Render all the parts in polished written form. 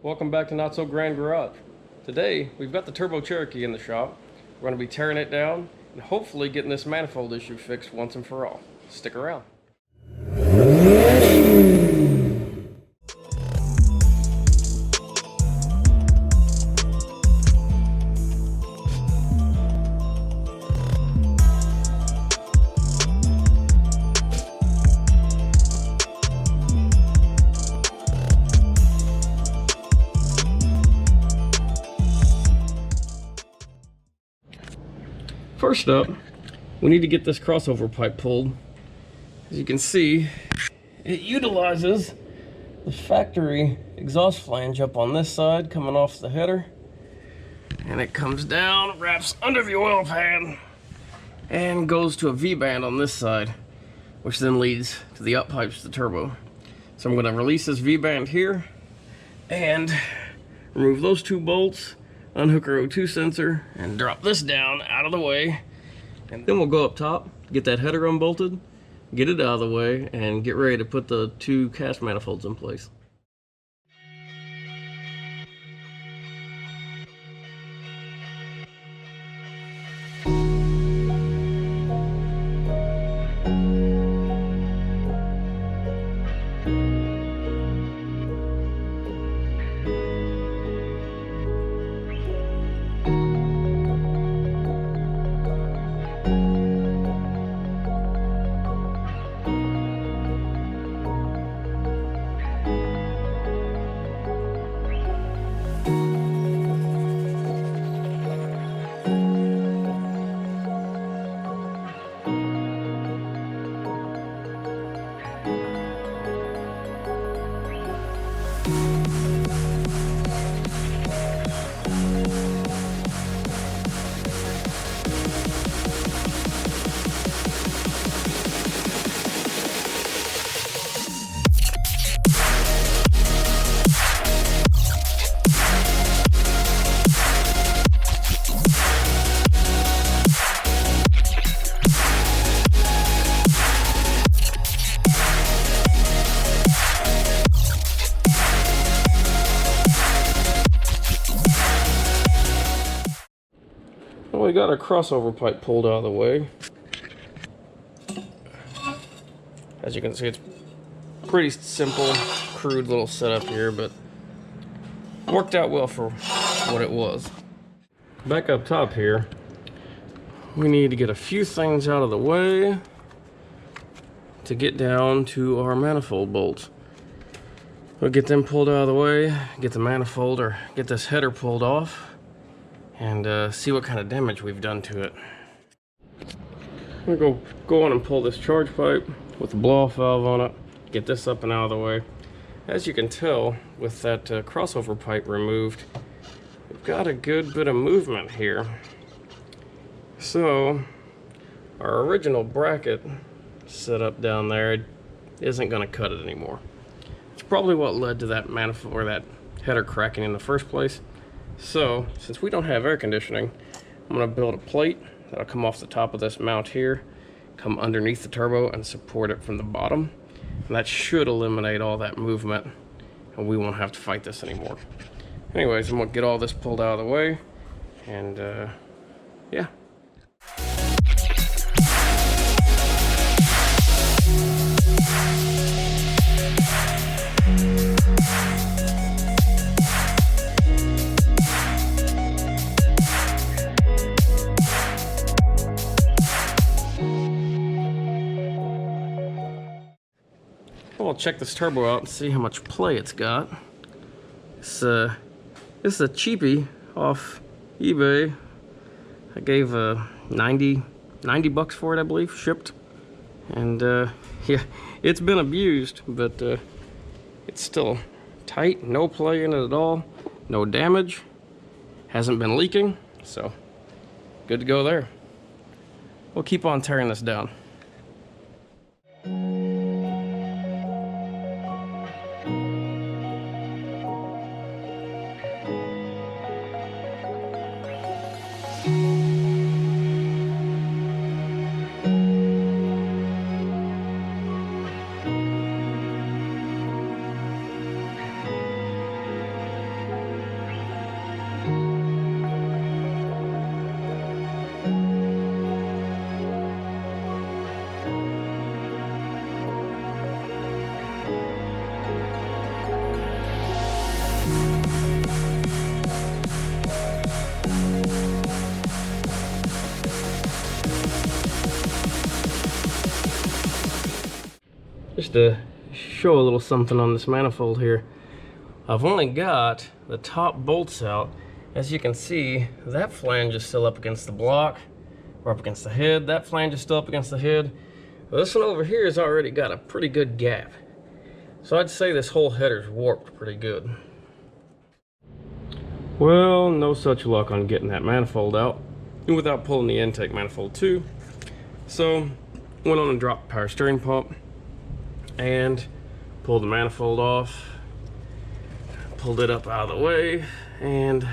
Welcome back to Not So Grand Garage. Today, we've got the Turbo Cherokee in the shop. We're going to be tearing it down and hopefully getting this manifold issue fixed once and for all. Stick around. First up, we need to get this crossover pipe pulled. As you can see, it utilizes the factory exhaust flange up on this side coming off the header, and it comes down, wraps under the oil pan, and goes to a V-band on this side, which then leads to the up pipes to the turbo. So I'm going to release this V-band here and remove those two bolts, unhook our O2 sensor, and drop this down out of the way. And then we'll go up top, get that header unbolted, get it out of the way, and get ready to put the two cast manifolds in place. We got our crossover pipe pulled out of the way. As you can see, it's pretty simple, crude little setup here, but worked out well for what it was. Back up top here, we need to get a few things out of the way to get down to our manifold bolts. We'll get them pulled out of the way, get the manifold or get this header pulled off, and see what kind of damage we've done to it. I'm gonna go on and pull this charge pipe with the blow-off valve on it, get this up and out of the way. As you can tell, with that crossover pipe removed, we've got a good bit of movement here. So our original bracket set up down there isn't gonna cut it anymore. It's probably what led to that manifold or that header cracking in the first place. So, since we don't have air conditioning, I'm going to build a plate that'll come off the top of this mount here, come underneath the turbo and support it from the bottom. And that should eliminate all that movement, and we won't have to fight this anymore. Anyways, I'm going to get all this pulled out of the way, and yeah. I'll check this turbo out and see how much play it's got. This is a cheapie off eBay. I gave 90 bucks for it, I believe, shipped. And yeah, it's been abused, but it's still tight, no play in it at all, no damage, hasn't been leaking, so good to go there. We'll keep on tearing this down. just to show a little something on this manifold here. I've only got the top bolts out. As you can see, that flange is still up against the block, or up against the head. That flange is still up against the head. Well, this one over here has already got a pretty good gap. So I'd say this whole header's warped pretty good. Well, no such luck on getting that manifold out without pulling the intake manifold too. So went on and dropped the power steering pump and pulled the manifold off, pulled it up out of the way, and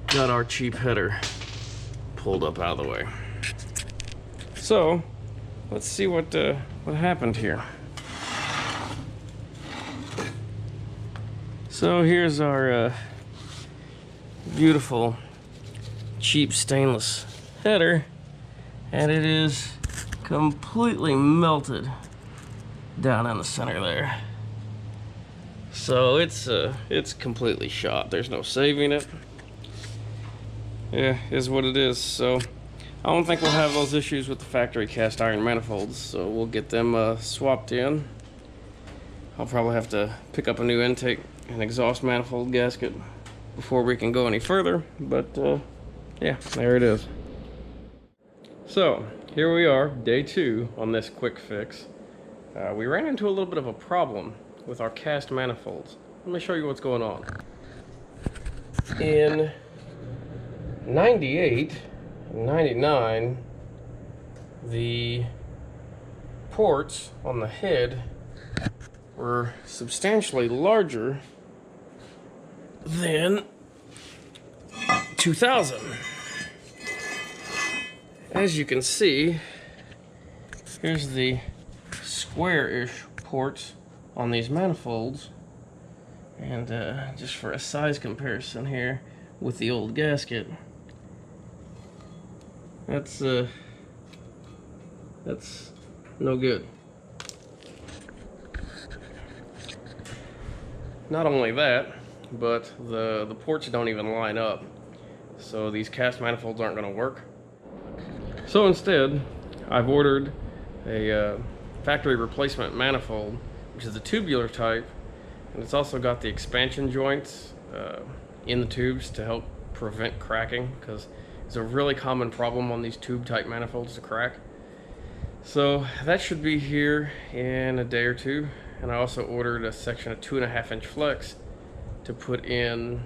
got our cheap header pulled up out of the way. So let's see what happened here. So here's our beautiful cheap stainless header, and it is completely melted down in the center there. So it's completely shot. There's no saving it. Yeah, is what it is. So I don't think we'll have those issues with the factory cast iron manifolds, so we'll get them swapped in. I'll probably have to pick up a new intake and exhaust manifold gasket before we can go any further, but yeah, there it is. So here we are, day 2 on this quick fix. We ran into a little bit of a problem with our cast manifolds. Let me show you what's going on. In 98 and 99, the ports on the head were substantially larger than 2000. As you can see, here's the square-ish ports on these manifolds, and just for a size comparison here with the old gasket, that's no good. Not only that, but the ports don't even line up, so these cast manifolds aren't going to work. So instead, I've ordered a factory replacement manifold, which is a tubular type, and it's also got the expansion joints in the tubes to help prevent cracking, because it's a really common problem on these tube type manifolds to crack. So that should be here in a day or two. And I also ordered a section of 2.5-inch flex to put in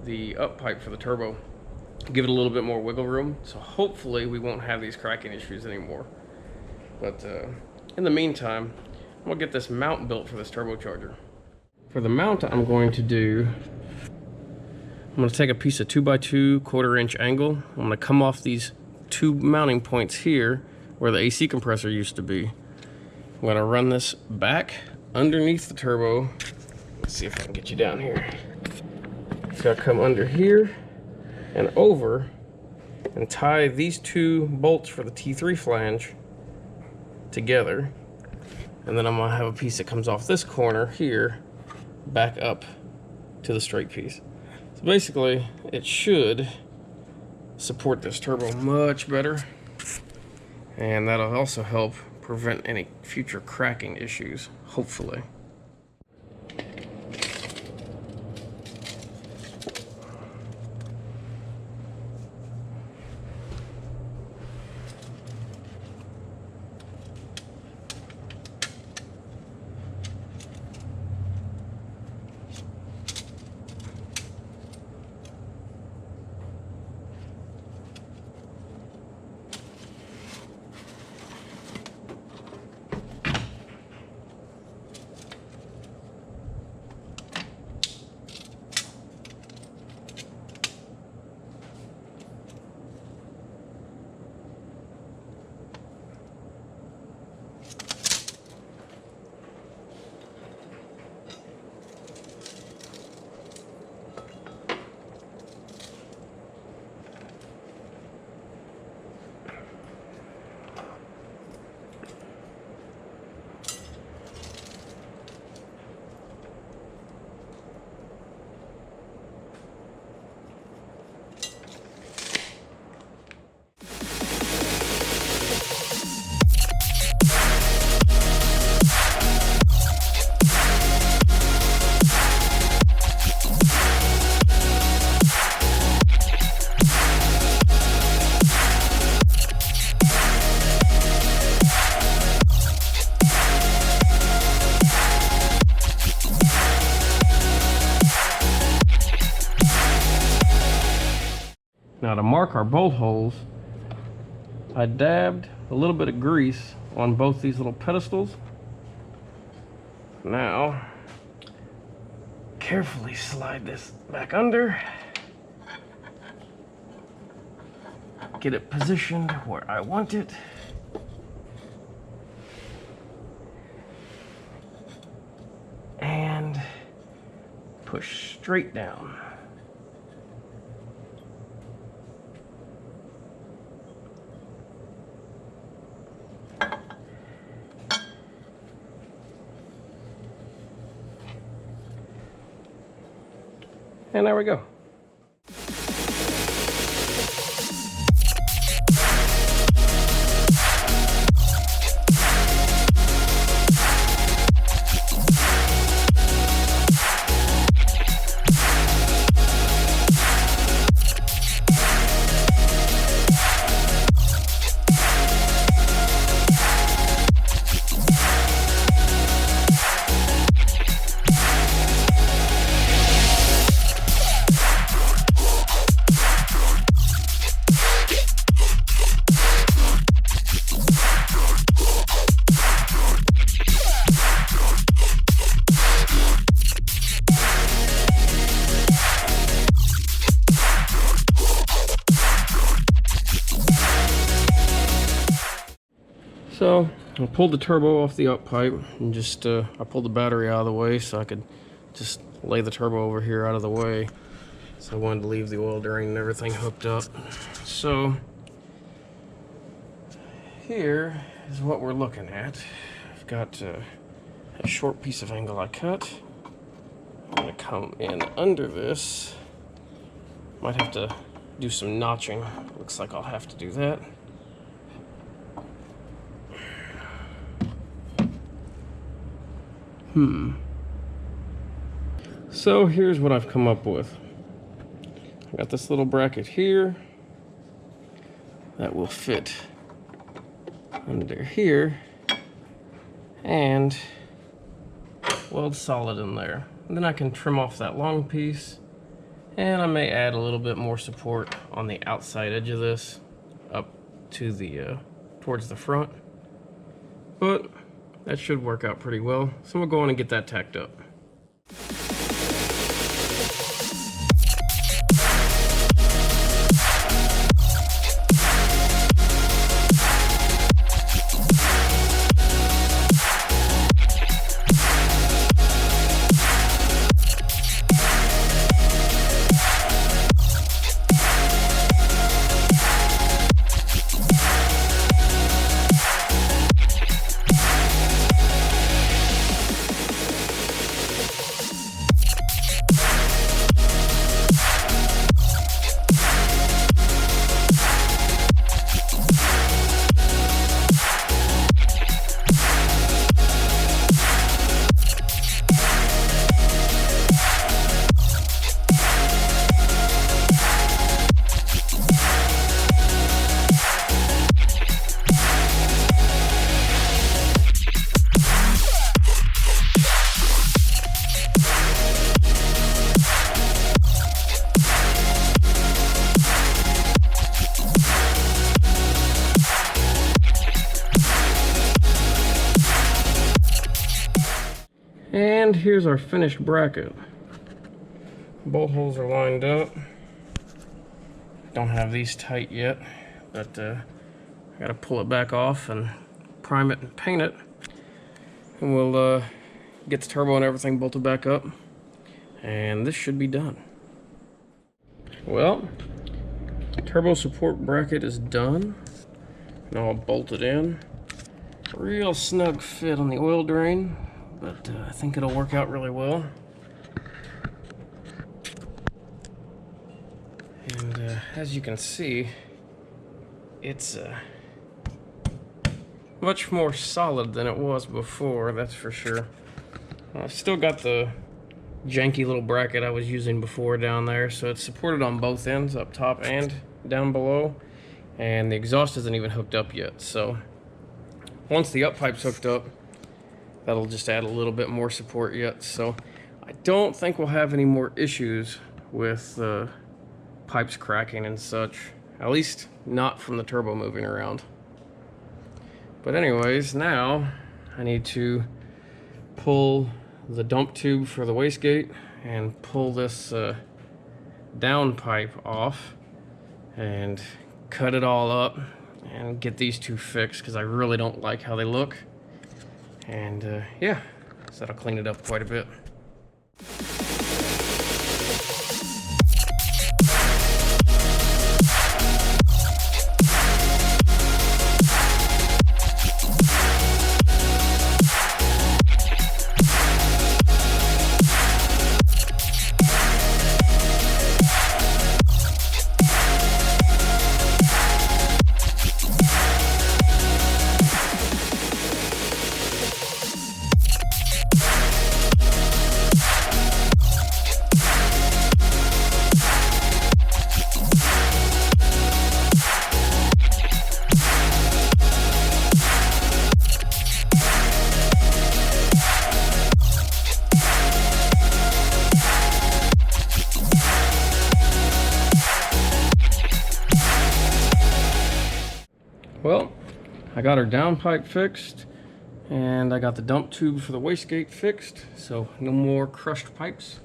the up pipe for the turbo, give it a little bit more wiggle room, so hopefully we won't have these cracking issues anymore. But in the meantime, I'm gonna get this mount built for this turbocharger. For the mount, I'm going to take a piece of 2x2 1/4-inch angle. I'm gonna come off these 2 mounting points here where the AC compressor used to be. I'm gonna run this back underneath the turbo. Let's see if I can get you down here. It's gotta come under here and over and tie these 2 bolts for the T3 flange together. And then I'm gonna have a piece that comes off this corner here back up to the straight piece. So basically, it should support this turbo much better, and that'll also help prevent any future cracking issues, hopefully. Now to mark our bolt holes, I dabbed a little bit of grease on both these little pedestals. Now, carefully slide this back under. Get it positioned where I want it. And push straight down. And there we go. So I pulled the turbo off the up pipe and just I pulled the battery out of the way so I could just lay the turbo over here out of the way. So I wanted to leave the oil drain and everything hooked up. So here is what we're looking at. I've got a short piece of angle I cut. I'm gonna come in under this. Might have to do some notching. Looks like I'll have to do that. So here's what I've come up with. I got this little bracket here that will fit under here and weld solid in there. And then I can trim off that long piece, and I may add a little bit more support on the outside edge of this up to the towards the front. But that should work out pretty well. So we'll go on and get that tacked up. And here's our finished bracket. Bolt holes are lined up. Don't have these tight yet, but I gotta pull it back off and prime it and paint it. And we'll get the turbo and everything bolted back up. And this should be done. Well, turbo support bracket is done. Now I'll bolt it in. Real snug fit on the oil drain, but I think it'll work out really well. And as you can see, it's much more solid than it was before, that's for sure. I've still got the janky little bracket I was using before down there, so it's supported on both ends, up top and down below. And the exhaust isn't even hooked up yet, so once the up pipe's hooked up, that'll just add a little bit more support yet. So I don't think we'll have any more issues with pipes cracking and such. At least not from the turbo moving around. But anyways, now I need to pull the dump tube for the wastegate and pull this down pipe off and cut it all up and get these two fixed, because I really don't like how they look. And yeah, so that'll clean it up quite a bit. Well, I got our downpipe fixed, and I got the dump tube for the wastegate fixed, so no more crushed pipes,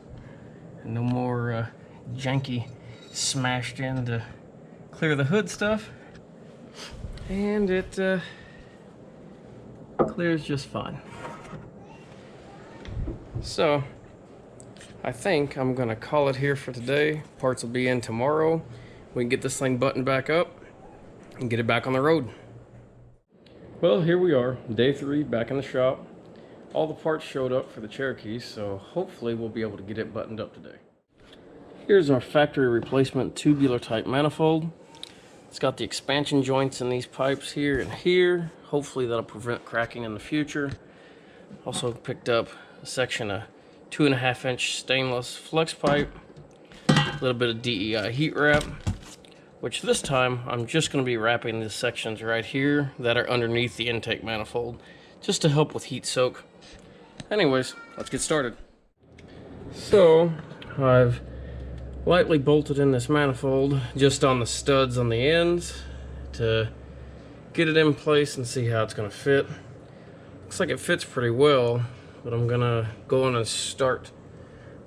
and no more janky smashed in to clear the hood stuff, and it clears just fine. So, I think I'm gonna call it here for today. Parts will be in tomorrow. We can get this thing buttoned back up and get it back on the road. Well, here we are, day 3, back in the shop. All the parts showed up for the Cherokee, so hopefully we'll be able to get it buttoned up today. Here's our factory replacement tubular type manifold. It's got the expansion joints in these pipes here and here. Hopefully that'll prevent cracking in the future. Also picked up a section of 2.5-inch stainless flex pipe, a little bit of DEI heat wrap, which this time I'm just going to be wrapping the sections right here that are underneath the intake manifold, just to help with heat soak. Anyways, let's get started. So, I've lightly bolted in this manifold just on the studs on the ends to get it in place and see how it's going to fit. Looks like it fits pretty well, but I'm going to go in and start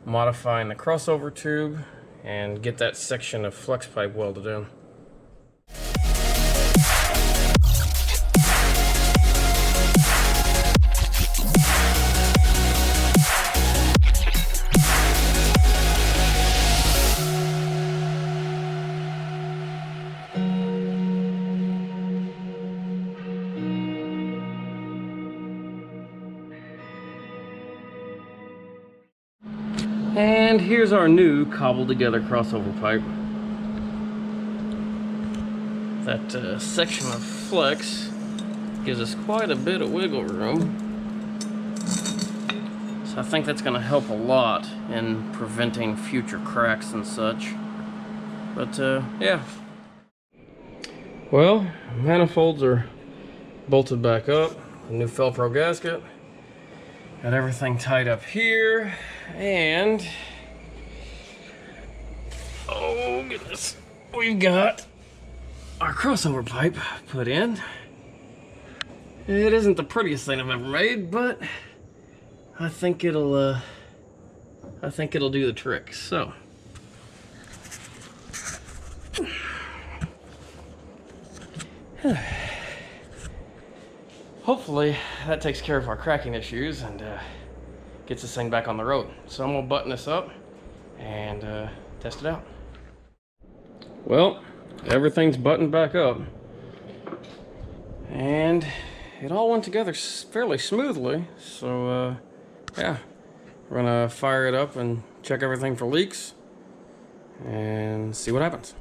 modifying the crossover tube and get that section of flex pipe welded in. And here's our new cobbled together crossover pipe. That section of flex gives us quite a bit of wiggle room. So I think that's going to help a lot in preventing future cracks and such. But yeah. Well, manifolds are bolted back up. A new Velcro gasket. Got everything tied up here, and oh goodness, we've got our crossover pipe put in. It isn't the prettiest thing I've ever made, but I think it'll do the trick. So hopefully that takes care of our cracking issues and gets this thing back on the road. So I'm gonna button this up and test it out. Well, everything's buttoned back up and it all went together fairly smoothly. So yeah, we're gonna fire it up and check everything for leaks and see what happens.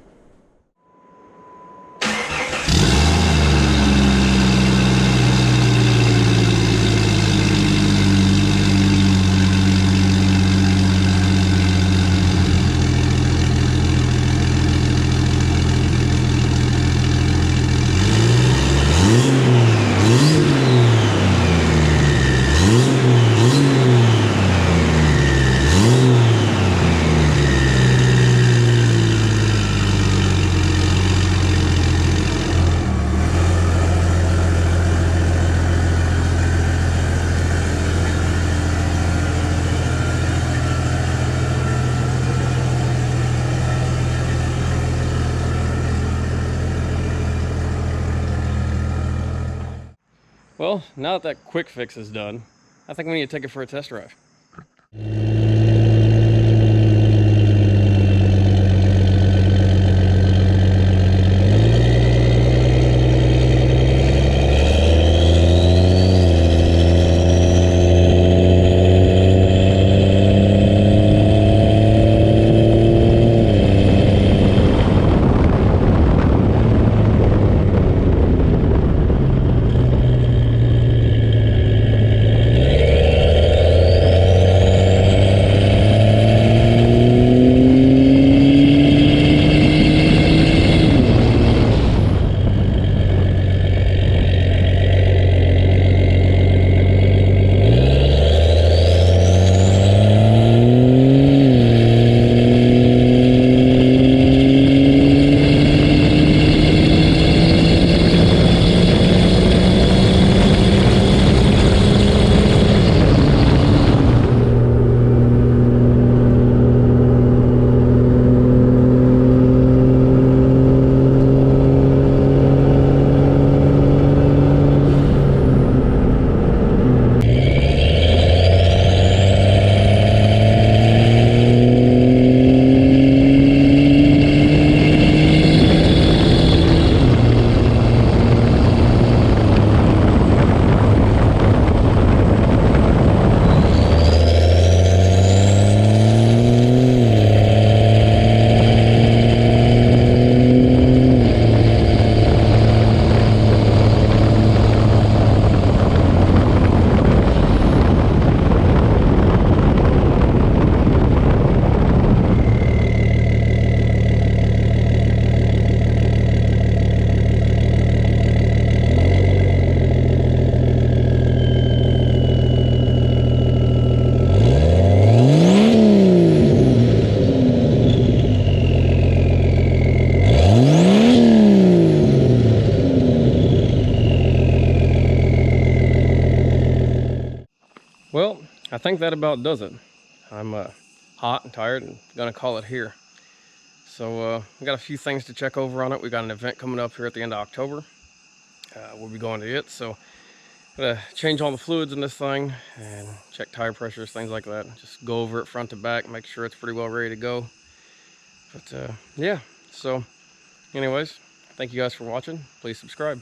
Well, now that that quick fix is done, I think we need to take it for a test drive. Well, I think that about does it. I'm hot and tired and gonna call it here. So we got a few things to check over on it. We got an event coming up here at the end of October. We'll be going to it, so gotta change all the fluids in this thing and check tire pressures, things like that. Just go over it front to back, make sure it's pretty well ready to go. But yeah, so anyways, thank you guys for watching. Please subscribe.